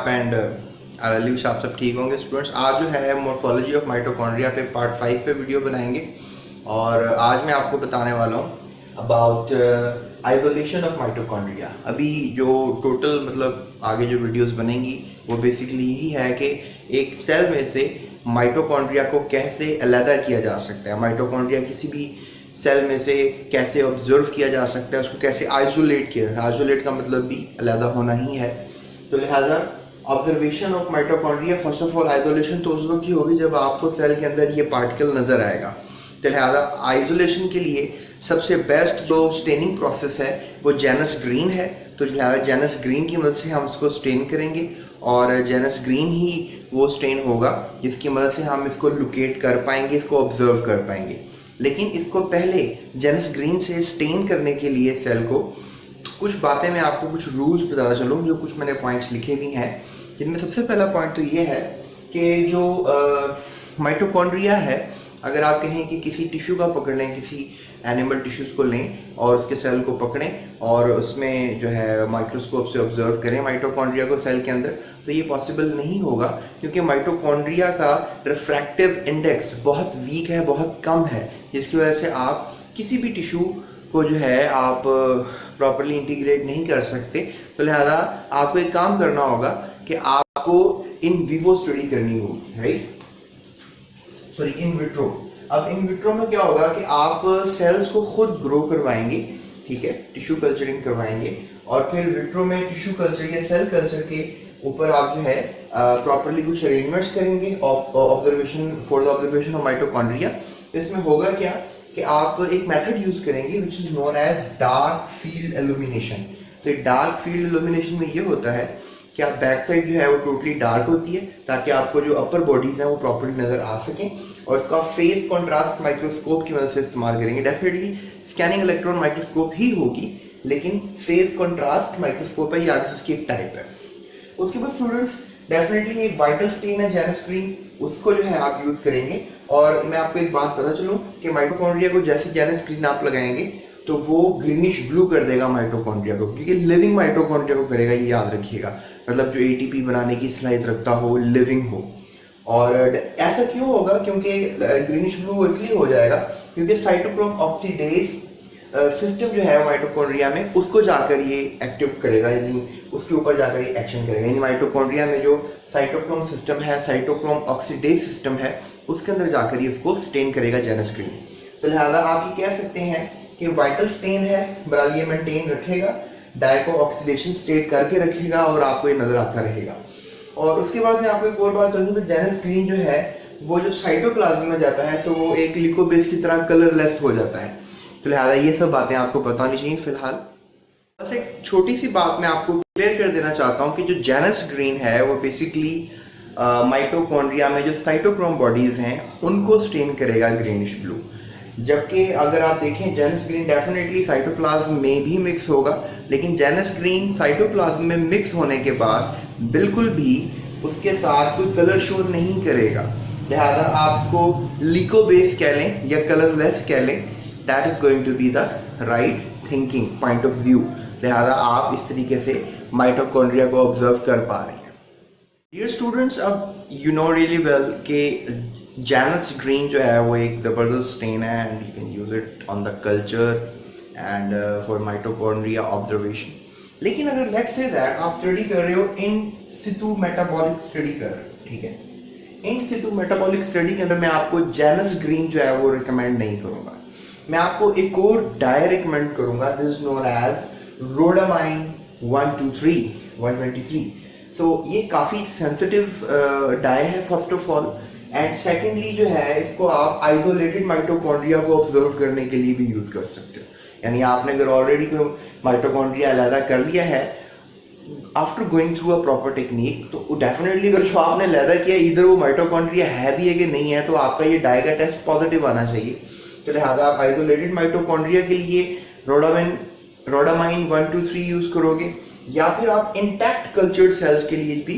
आप एंड आप सब ठीक होंगे स्टूडेंट्स। आज जो है मॉर्फोलॉजी ऑफ माइटोकॉन्ड्रिया पे पार्ट 5 पे वीडियो बनाएंगे और आज मैं आपको बताने वाला हूँ अबाउट आइसोलेशन ऑफ माइटोकॉन्ड्रिया। अभी जो टोटल मतलब आगे जो वीडियोस बनेंगी वो बेसिकली यही है कि एक सेल में से माइटोकॉन्ड्रिया को कैसे अलग किया जा सकता है, माइटोकॉन्ड्रिया किसी भी सेल में से कैसे ऑब्जर्व किया जा सकता है, उसको कैसे आइसोलेट किया जाए। आइसोलेट का मतलब भी अलग होना ही है। तो लिहाजा observation of mitochondria, first of all isolation तो उस वक्त ही होगी जब आपको सेल के अंदर ये पार्टिकल नजर आएगा। तो लिहाजा आइसोलेशन के लिए सबसे बेस्ट जो स्टेनिंग प्रोसेस है वो जेनस ग्रीन है। तो लिहाजा जेनस ग्रीन की मदद से हम इसको स्टेन करेंगे और जेनस ग्रीन ही वो स्टेन होगा जिसकी मदद से हम इसको लोकेट कर पाएंगे, इसको ऑब्जर्व कर पाएंगे। लेकिन इसको पहले जेनस ग्रीन से स्टेन करने के लिए सेल को कुछ बातें मैं आपको कुछ रूल्स बताता चलूँ, जो कुछ मैंने पॉइंट्स लिखे भी हैं, जिनमें सबसे पहला पॉइंट तो ये है कि जो माइटोकॉन्ड्रिया है, अगर आप कहें कि किसी टिश्यू का पकड़ लें, किसी एनिमल टिश्यूज को लें और उसके सेल को पकड़ें और उसमें जो है माइक्रोस्कोप से ऑब्जर्व करें माइटोकॉन्ड्रिया को सेल के अंदर, तो ये पॉसिबल नहीं होगा क्योंकि माइटोकॉन्ड्रिया का रिफ्रैक्टिव इंडेक्स बहुत वीक है, बहुत कम है, जिसकी वजह से आप किसी भी टिश्यू को जो है आप प्रॉपरली इंटीग्रेट नहीं कर सकते। तो लिहाजा आपको एक काम करना होगा कि आपको इन विवो स्टडी करनी होगी, राइट, सॉरी इन विट्रो। अब इन विट्रो में क्या होगा कि आप सेल्स को खुद ग्रो करवाएंगे, ठीक है, टिश्यू कल्चरिंग करवाएंगे और फिर विट्रो में टिश्यू कल्चर या सेल कल्चर के ऊपर आप जो है प्रॉपरली कुछ अरेंजमेंट्स करेंगे observation for the observation of mitochondria. इसमें होगा क्या कि आप एक मेथड यूज करेंगे which is known as dark field illumination. तो डार्क फील्ड इल्यूमिनेशन में ये होता है कि आप बैक साइड जो है वो टोटली डार्क होती है ताकि आपको जो अपर बॉडीज है वो प्रॉपरली नजर आ सकें, और इसका फेस कॉन्ट्रास्ट माइक्रोस्कोप की मदद से इस्तेमाल करेंगे। डेफिनेटली स्कैनिंग इलेक्ट्रॉन माइक्रोस्कोप ही होगी, लेकिन फेस कॉन्ट्रास्ट माइक्रोस्कोप है, याद उसकी एक टाइप है। उसके बाद स्टूडेंट्स डेफिनेटली एक वाइटल स्टेन है जेनस ग्रीन, उसको जो है आप यूज करेंगे। और मैं आपको एक बात पता चलूं कि माइटोकॉन्ड्रिया को जैसे जेनस ग्रीन आप लगाएंगे तो वो ग्रीनिश ब्लू कर देगा माइटोकॉन्ड्रिया को, क्योंकि लिविंग माइटोकॉन्ड्रिया को करेगा, ये याद रखिएगा, मतलब जो एटीपी बनाने की सलाहियत रखता हो, लिविंग हो। और ऐसा क्यों होगा, क्योंकि ग्रीनिश ब्लू इसलिए हो जाएगा क्योंकि साइटोक्रोम ऑक्सीडेज सिस्टम जो है माइटोकॉन्ड्रिया में उसको जाकर ये एक्टिव करेगा, यानी उसके ऊपर जाकर ये एक्शन करेगा। यानी माइटोकॉन्ड्रिया में जो साइटोक्रोम सिस्टम है, साइटोक्रोम ऑक्सीडेज सिस्टम है, उसके अंदर जाकर ये उसको स्टेन करेगा जेनस ग्रीन। तो लिहाजा आप ये कह सकते हैं कि वाइटल स्टेन है, बहरहाल ये मेंटेन रखेगा, डायको ऑक्सीडेशन स्टेट करके रखेगा और आपको ये नजर आता रहेगा। और उसके बाद मैं आपको एक और बात करूँ तो जेनस ग्रीन जो है वो जब साइटोप्लाज्म में जाता है तो वो एक लिकोबेस की तरह कलरलेस हो जाता है। तो लिहाजा ये सब बातें आपको बतानी चाहिए। फिलहाल बस एक छोटी सी बात मैं आपको क्लियर कर देना चाहता हूँ कि जो जेनस ग्रीन है वो बेसिकली माइटोकॉन्ड्रिया में जो साइटोक्रोम बॉडीज हैं उनको स्टेन करेगा ग्रीनिश ब्लू, जबकि अगर आप देखें जेनस ग्रीन डेफिनेटली साइटोप्लाज्म में भी मिक्स होगा, लेकिन जेनस ग्रीन साइटोप्लाज्म में मिक्स होने के बाद बिल्कुल भी उसके साथ कोई कलर शो नहीं करेगा। लिहाजा आप उसको लिकोबेस कह लें या कलरलेस कह लें, that is going to be the right thinking point of view. लिहाजा आप इस तरीके से माइटोकॉन्ड्रिया को ऑब्जर्व कर पा रहे हैं। डियर स्टूडेंट्स, अब यू नो रियली वेल कि जेनस ग्रीन जो है वो एक जबरदस्त स्टेन है and you can use it on the culture and for mitochondria observation. लेकिन अगर लेट्स से दैट आप स्टडी कर रहे हो इन सितु मेटाबॉलिक स्टडी कर रहे हो, ठीक है, इन सितु मेटाबॉलिक स्टडी के अंदर मैं आपको जेनस ग्रीन जो है वो रिकमेंड नहीं करूंगा। मैं आपको एक और डाई रिकमेंड करूंगा, this is known as rhodamine 123। तो ये काफी सेंसिटिव डाई है first of all, and secondly जो है इसको आप आइसोलेटेड माइटोकॉन्ड्रिया को ऑब्जर्व करने के लिए भी यूज कर सकते हो। यानी आपने अगर ऑलरेडी कोई माइटोकॉन्ड्रिया अलग कर लिया है after going through a proper technique, तो डेफिनेटली अगर जो आपने अलग किया इधर वो माइटोकॉन्ड्रिया है भी है कि नहीं है, तो आपका ये डाई का टेस्ट पॉजिटिव आना चाहिए। तो लिहाजा आप आइसोलेटेड माइटोकॉन्ड्रिया के लिए रोडामाइन 123 यूज करोगे, या फिर आप इंटैक्ट कल्चर्ड सेल्स के लिए भी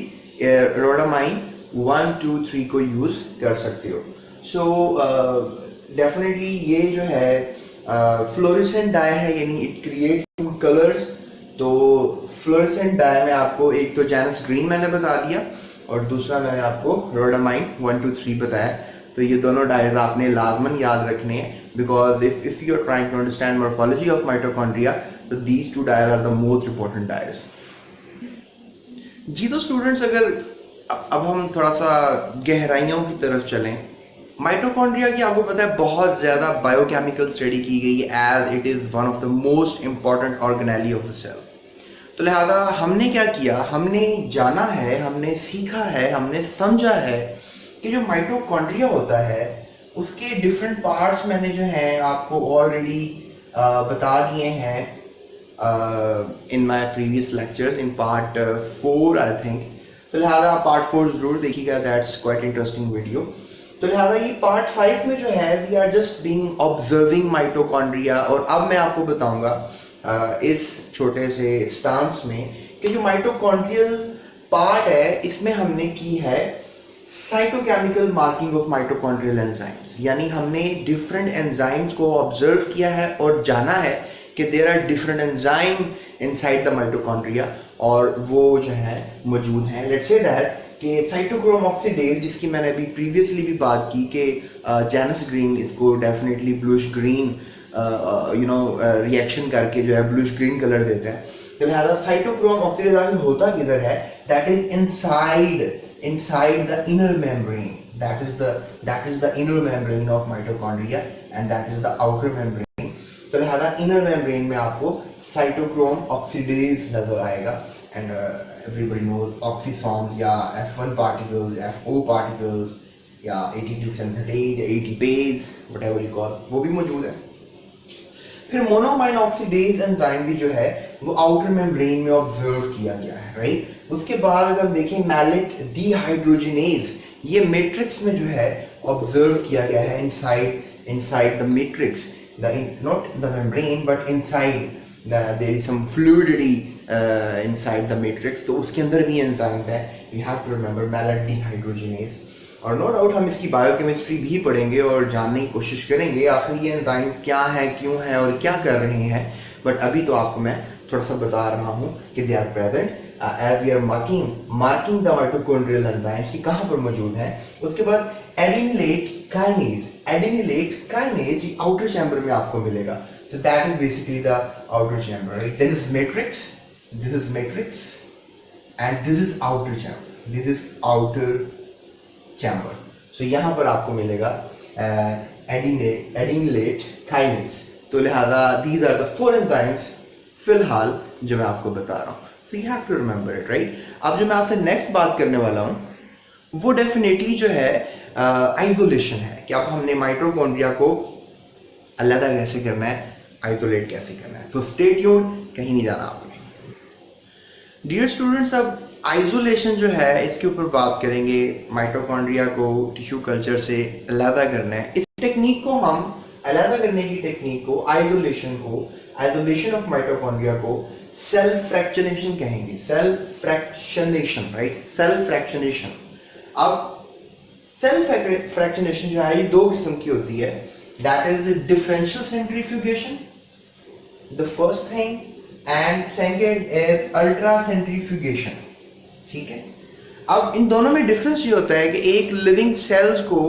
रोडामाइन 123 को यूज कर सकते हो। सो डेफिनेटली ये जो है फ्लोरेसेंट डाई है, यानी इट क्रिएट्स कलर्स तो फ्लोरेसेंट डाई में आपको एक तो जैनस ग्रीन मैंने बता दिया और दूसरा मैंने आपको रोडामाइन 1 2 3 बताया। तो ये दोनों डायज आपने लाजमन याद रखने हैं, because if you are trying to understand morphology of mitochondria, तो these two dyes are the most important dyes. जी तो स्टूडेंट्स, अगर अब हम थोड़ा सा गहराइयों की तरफ चलें, माइटोकॉन्ड्रिया की आपको पता है बहुत ज़्यादा बायोकेमिकल स्टडी की गई है, as it is one of the most important organelle of the cell. तो लिहाजा हमने क्या किया, हमने जाना है, हमने सीखा है, हमने समझा है कि जो माइटोकॉन्ड्रिया होता है उसके डिफरेंट पार्ट्स मैंने जो हैं आपको ऑलरेडी बता दिए हैं in my previous lectures in part 4 I think. तो लिहाजा पार्ट 4 जरूर देखिएगा, दैट्स क्वाइट इंटरेस्टिंग वीडियो। तो लिहाजा ये पार्ट 5 में जो है we are just being observing mitochondria, और अब मैं आपको बताऊंगा इस छोटे से स्टांस में कि जो माइटोकॉन्ड्रियल पार्ट है इसमें हमने की है cytochemical marking of mitochondrial enzymes, यानी हमने डिफरेंट एंजाइम्स को ऑब्जर्व किया है और जाना है कि there are different enzyme inside the mitochondria, और वो जो है मौजूद हैं। लेट्स से दैट कि साइटोक्रोम ऑक्सीडेज, जिसकी मैंने अभी प्रीवियसली भी बात की कि जैनस ग्रीन इसको डेफिनेटली ब्लूइश ग्रीन रिएक्शन करके जो है ब्लूइश ग्रीन कलर देते हैं। तो लिहाजा साइटोक्रोम ऑक्सीडेज होता किधर है, that is inside the inner membrane, that is the inner membrane of mitochondria and that is the outer membrane। तो लिहाजा inner membrane में आपको साइटोक्रोम ऑक्सीडेज नजर आएगा, and everybody knows oxysomes या F1 particles, FO particles या ATP synthetase या ATPase whatever you call, वो भी मौजूद है। फिर मोनोमाइन ऑक्सीडेज एंजाइम भी जो है वो आउटर मेम्ब्रेन में ऑब्जर्व किया गया है, राइट। उसके बाद अगर देखें मैलिक डिहाइड्रोजिनेज, ये मैट्रिक्स में जो है ऑब्जर्व किया गया है inside the matrix, not the membrane but inside there is some fluidity inside the matrix, तो उसके अंदर भी एंजाइम है, we have to remember malic dehydrogenase. और नो डाउट हम इसकी बायोकेमिस्ट्री भी पढ़ेंगे और जानने की कोशिश करेंगे आखिर ये एंजाइम्स क्या हैं, क्यों हैं और क्या कर रहे हैं, बट अभी तो आपको मैं थोड़ा सा बता रहा हूँ कि they are present as we are marking the mitochondrial enzymes की कहाँ पर मौजूद है। उसके बाद एडिनिलेट काइनेज आउटर चैम्बर में आपको मिलेगा, तो that is basically the outer chamber, right. This is matrix and this is outer chamber, this is outer chamber. So यहाँ पर आपको मिलेगा एडिनिलेट काइनेज। तो लिहाजा दीज आर द 4 एंजाइम्स फिलहाल जो मैं आपको बता रहा हूँ, so you have to remember it, right. अब जो मैं आपसे नेक्स्ट बात करने वाला हूँ वो डेफिनेटली जो है आइसोलेशन है, कि अब हमने माइटोकॉन्ड्रिया को अलग कैसे करना है, आइसोलेट कैसे करना है। सो स्टे ट्यून्ड, कहीं नहीं जाना आपने। डियर स्टूडेंट्स, अब आइसोलेशन जो है इसके ऊपर बात करेंगे, माइटोकॉन्ड्रिया को टिश्यू कल्चर से अलग करना है। इस टेक्निक को हम अलग करने की टेक्निक को, आइसोलेशन ऑफ माइटोकॉन्ड्रिया को सेल फ्रैक्शनेशन कहेंगे, cell fractionation, right, cell fractionation. अब सेल फ्रैक्शनेशन जो है ये 2 किस्म की होती है, that is differential centrifugation the first thing, and second is ultra centrifugation, ठीक है। अब इन दोनों में डिफरेंस ये होता है कि एक लिविंग सेल्स को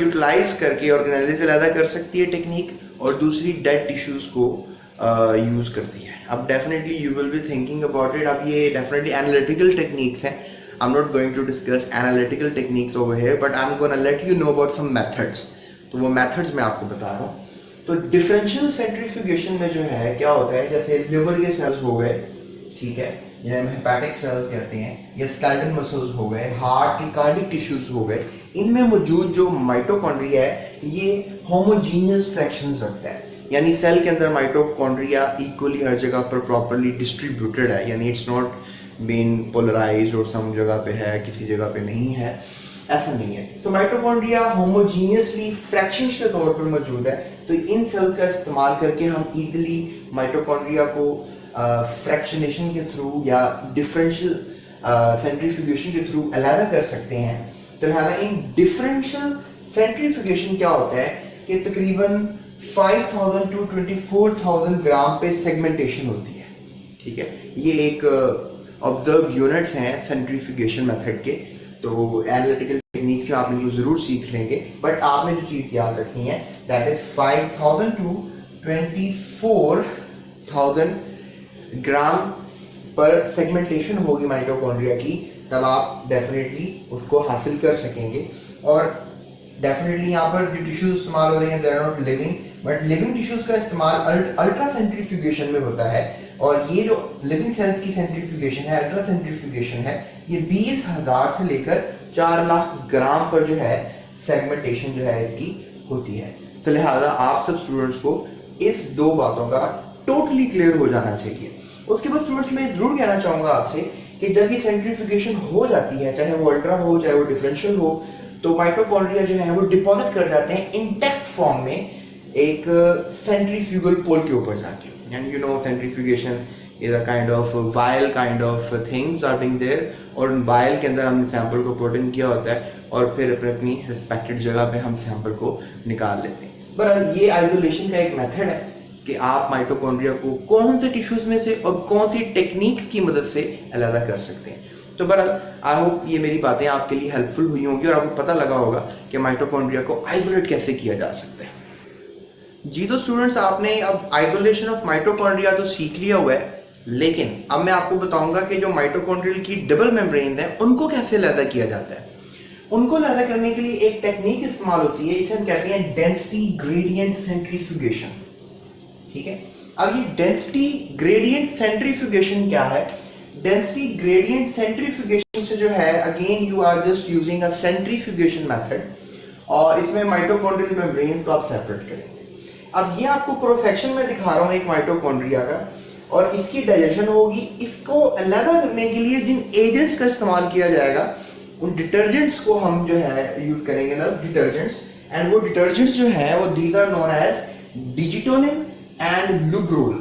यूटिलाइज करके ऑर्गेनेल से अलग कर सकती है टेक्निक, और दूसरी डेड टिश्यूज को यूज करती है। अब definitely you will be thinking about it, अब ये डेफिनेटली एनालिटिकल टेक्निक्स हैं, I am not going to discuss analytical techniques over here, but I am gonna let you know about some methods. तो वो methods मैं आपको बता रहा हूँ। तो डिफरेंशियल सेंट्रीफ्यूगेशन में जो है क्या होता है, जैसे लिवर के सेल्स हो गए, ठीक है, जिन्हें हम हेपेटिक सेल्स कहते हैं, या स्केलेटल मसल्स हो गए, हार्ट की कार्डिक टिश्यूज हो गए, इनमें मौजूद जो माइटोकॉन्ड्रिया है ये होमोजीनियस फ्रैक्शंस रखता है, यानी सेल के अंदर माइटोकॉन्ड्रिया इक्वली हर जगह पर प्रॉपर्ली डिस्ट्रीब्यूटेड है, यानी इट्स नॉट बीन पोलराइज्ड और सम जगह पे है किसी जगह पे नहीं है, ऐसा नहीं है। तो माइटोकॉन्ड्रिया होमोजीनियसली फ्रैक्शंस के तौर पर मौजूद है, तो इन सेल्स का इस्तेमाल करके हम इजीली माइटोकॉन्ड्रिया को फ्रैक्शनेशन के थ्रू या डिफरेंशियल सेंट्रीफ्यूगेशन के थ्रू अलग कर सकते हैं। तो लिहाजा इन डिफरेंशियल सेंट्रीफ्यूगेशन क्या होता है कि तकरीबन 5000 to 24,000 ग्राम पे सेगमेंटेशन होती है, ठीक है, ये एक ऑब्जर्व यूनिट्स हैं सेंट्रीफ्यूगेशन मेथड के। तो एनालिटिकल टेक्निक्स में आप इनको जरूर सीख लेंगे, बट आपने जो चीज़ याद रखनी है दैट इज 5000 टू 24,000 ग्राम पर सेगमेंटेशन होगी माइटोकॉन्ड्रिया की, तब आप डेफिनेटली उसको हासिल कर सकेंगे। और डेफिनेटली यहाँ पर जो टिश्यूज इस्तेमाल हो रहे हैं they are not living, but living tissues का इस्तेमाल अल्ट्रा सेंट्रीफ्यूगेशन में होता है। और ये जो लिविंग सेल्स की सेंट्रीफ्यूगेशन है, अल्ट्रा सेंट्रीफ्यूगेशन है, ये 20,000 से लेकर 4 लाख ग्राम पर जो है सेगमेंटेशन जो है इसकी होती है। तो लिहाजा आप सब स्टूडेंट्स को इस दो बातों का टोटली क्लियर हो जाना चाहिए। उसके बाद स्टूडेंट्स मैं जरूर कहना चाहूंगा आपसे कि जब ये सेंट्रीफ्यूगेशन हो जाती है, चाहे वो अल्ट्रा हो चाहे वो डिफरेंशियल हो, तो माइटोकॉन्ड्रिया जो है वो डिपॉजिट कर जाते हैं इंटैक्ट फॉर्म में एक सेंट्रीफ्यूगल पोल के ऊपर जाके। And you know centrifugation is a kind of vial kind of things are being there, और वायल के अंदर हमने सैंपल को पुट इन किया होता है और फिर अपनी रिस्पेक्टेड जगह पे हम सैंपल को निकाल लेते हैं। पर ये आइसोलेशन का एक मेथड है कि आप माइटोकॉन्ड्रिया को कौन से टिश्यूज में से और कौन सी टेक्निक की मदद से अलग कर सकते हैं। तो बहरहाल आई होप ये मेरी बातें आपके लिए हेल्पफुल हुई होंगी और आपको पता लगा होगा कि माइटोकॉन्ड्रिया को आइसोलेट कैसे किया जा सकता है। जी तो स्टूडेंट्स, आपने अब आइसोलेशन ऑफ माइटोकॉन्ड्रिया तो सीख लिया हुआ है, लेकिन अब मैं आपको बताऊंगा कि जो माइटोकॉन्ड्रियल की डबल मेम्ब्रेन है उनको कैसे अलग किया जाता है। उनको अलग करने के लिए एक टेक्निक इस्तेमाल होती है, इसे हम कहते हैं डेंसिटी ग्रेडियंट सेंट्रीफ्यूगेशन। ठीक है, अब ये डेंसिटी ग्रेडियंट सेंट्रीफ्यूगेशन क्या है? डेंसिटी ग्रेडियंट सेंट्रीफ्यूगेशन से जो है again you are just using a centrifugation method, और इसमें माइटोकॉन्ड्रियल मेम्ब्रेन को आप सेपरेट करेंगे। अब ये आपको क्रॉस सेक्शन में दिखा रहा हूं एक माइटोकॉन्ड्रिया का, और इसकी डाइजेशन होगी। इसको अलग करने के लिए जिन एजेंट्स का इस्तेमाल किया जाएगा उन डिटर्जेंट्स को हम जो है यूज करेंगे ना, डिटर्जेंट्स। एंड वो डिटर्जेंट्स जो है वो these are known as digitonin and lubrol.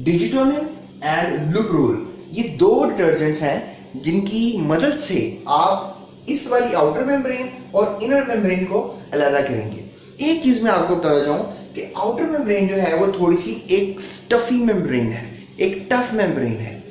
Digitonin and lubrol ये दो डिटर्जेंट्स हैं जिनकी मदद से आप इस वाली आउटर मेम्ब्रेन और इनर मेम्ब्रेन को अलग करेंगे। एक चीज मैं आपको बता जाऊं कि आउटर मेम्ब्रेन जो है वो थोड़ी सी एक स्टफी मेम्ब्रेन है, एक टफ मेम्ब्रेन है।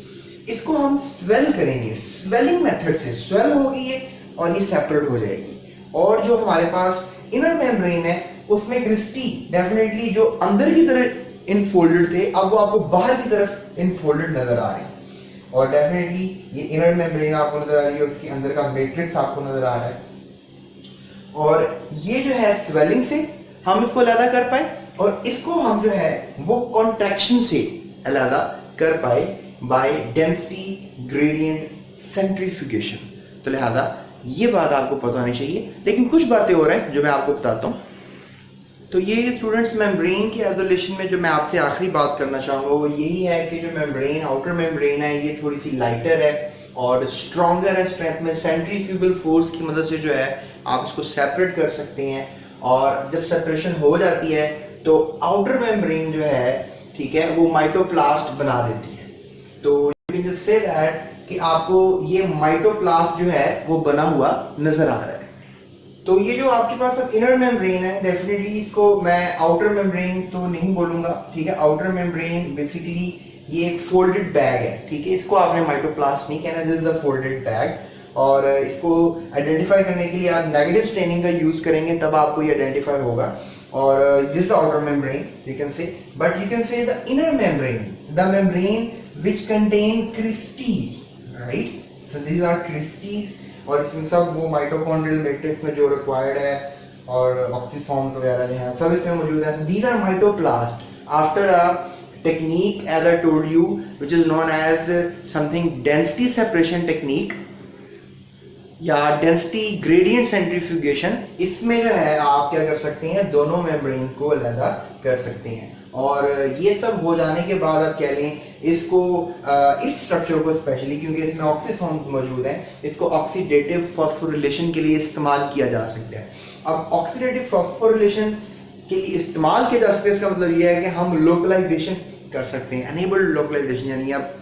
इसको हम स्वेल करेंगे, स्वेलिंग मेथड से स्वेल होगी ये और ये सेपरेट हो जाएगी। और जो हमारे पास इनर मेम्ब्रेन है उसमें क्रिस्टी डेफिनेटली जो अंदर की तरफ इनफोल्डेड थे, अब वो आपको बाहर की तरफ इनफोल्डेड नजर आ रहे हैं। और डेफिनेटली ये इनर मेम्ब्रेन आपको नजर आ रही है, उसके अंदर का मैट्रिक्स आपको नजर आ रहा है। और ये जो है स्वेलिंग से हम इसको अलग कर पाए, और इसको हम जो है वो कॉन्ट्रैक्शन से अलग कर pi by density gradient centrifugation. तो लिहाजा ये बात आपको पता होनी चाहिए, लेकिन कुछ बातें और हैं जो मैं आपको बताता हूँ। तो ये स्टूडेंट्स मेम्ब्रेन के आइसोलेशन में जो मैं आपसे आखिरी बात करना चाहूँगा वो यही है कि जो मेम्ब्रेन आउटर मेम्ब्रेन है ये थोड़ी सी लाइटर है और स्ट्रॉन्गर है स्ट्रेंथ में। सेंट्रीफ्यूगल फोर्स की मदद से जो है आप इसको सेपरेट कर सकते हैं, और जब सेपरेशन हो जाती है तो आउटर मेम्ब्रेन जो है, ठीक है, वो माइटोप्लास्ट बना देती है। तो you can just say that कि आपको ये माइटोप्लास्ट जो है वो बना हुआ नजर आ रहा है। तो ये जो आपके पास अब इनर मेम्ब्रेन है, डेफिनेटली इसको मैं आउटर मेम्ब्रेन तो नहीं बोलूंगा, ठीक है। आउटर मेम्ब्रेन बेसिकली ये एक फोल्डेड बैग है, ठीक है। इसको आपने माइटोप्लास्ट नहीं कहना, this is the folded bag. और इसको आइडेंटिफाई करने के लिए आप नेगेटिव स्टेनिंग का यूज करेंगे, तब आपको ये आइडेंटिफाई होगा। और this the outer membrane you can say, but you can say the inner membrane, the membrane which contain cristae, right. So these are cristae, और इसमें सब वो माइटोकॉन्ड्रियल मैट्रिक्स में जो रिक्वायर्ड है और ऑक्सीफॉर्म्स वगैरह जो है सब इसमें मौजूद है। These are mitoplast after a technique as I told you which is known as something density separation technique या डेंसिटी ग्रेडियंट सेंट्रीफ्यूगेशन। इसमें जो है आप क्या कर सकते हैं, दोनों मेम्ब्रेन को अलग कर सकते हैं। और ये सब हो जाने के बाद आप कह लें इसको इस स्ट्रक्चर को स्पेशली, क्योंकि इसमें ऑक्सीफॉर्म्स मौजूद हैं, इसको ऑक्सीडेटिव फॉस्फोरिलेशन के लिए इस्तेमाल किया जा सकता है। अब ऑक्सीडेटिव फॉस्फोरिलेशन के लिए इस्तेमाल किया जा सकता है, इसका मतलब यह है कि हम लोकलाइजेशन कर सकते हैं, एनेबल्ड लोकलाइजेशन, यानी आप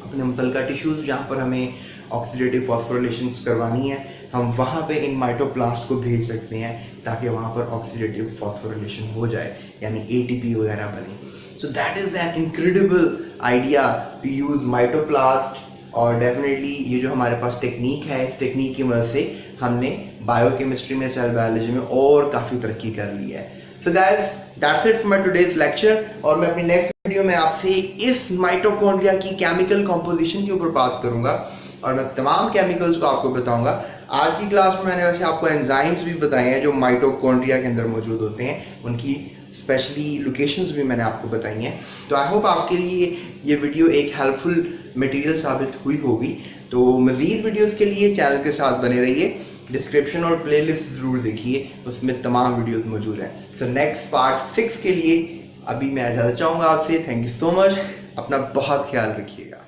अपने मुतलका टिश्यूज जहाँ पर हमें ऑक्सीडेटिव फॉस्फोरिलेशन करवानी है, हम वहाँ पे इन माइटोप्लास्ट को भेज सकते हैं ताकि वहाँ पर ऑक्सीडेटिव फॉस्फोरिलेशन हो जाए, यानी एटीपी वगैरह बने। So that is an incredible idea to use mitoplast. और डेफिनेटली ये जो हमारे पास टेक्निक है, इस टेक्निक की मदद से हमने बायोकेमिस्ट्री में, सेल बायोलॉजी में और काफ़ी तरक्की कर ली है। So guys, that's it for my today's lecture. और मैं अपनी नेक्स्ट वीडियो में आपसे इस माइटोकॉन्ड्रिया की केमिकल कंपोजिशन के ऊपर बात करूंगा और मैं तमाम केमिकल्स को आपको बताऊंगा। आज की क्लास में मैंने वैसे आपको एंजाइम्स भी बताए हैं जो माइटोकॉन्ड्रिया के अंदर मौजूद होते हैं, उनकी स्पेशली लोकेशंस भी मैंने आपको बताई हैं। तो आई होप आपके लिए ये वीडियो एक हेल्पफुल मटेरियल साबित हुई होगी। तो मज़ीद वीडियोस के लिए चैनल के साथ बने रहिए, डिस्क्रिप्शन और प्लेलिस्ट ज़रूर देखिए, उसमें तमाम वीडियोस मौजूद हैं। सो नेक्स्ट पार्ट 6 के लिए अभी मैं इजाज़त चाहूँगा आपसे। थैंक यू सो मच, अपना बहुत ख्याल रखिएगा।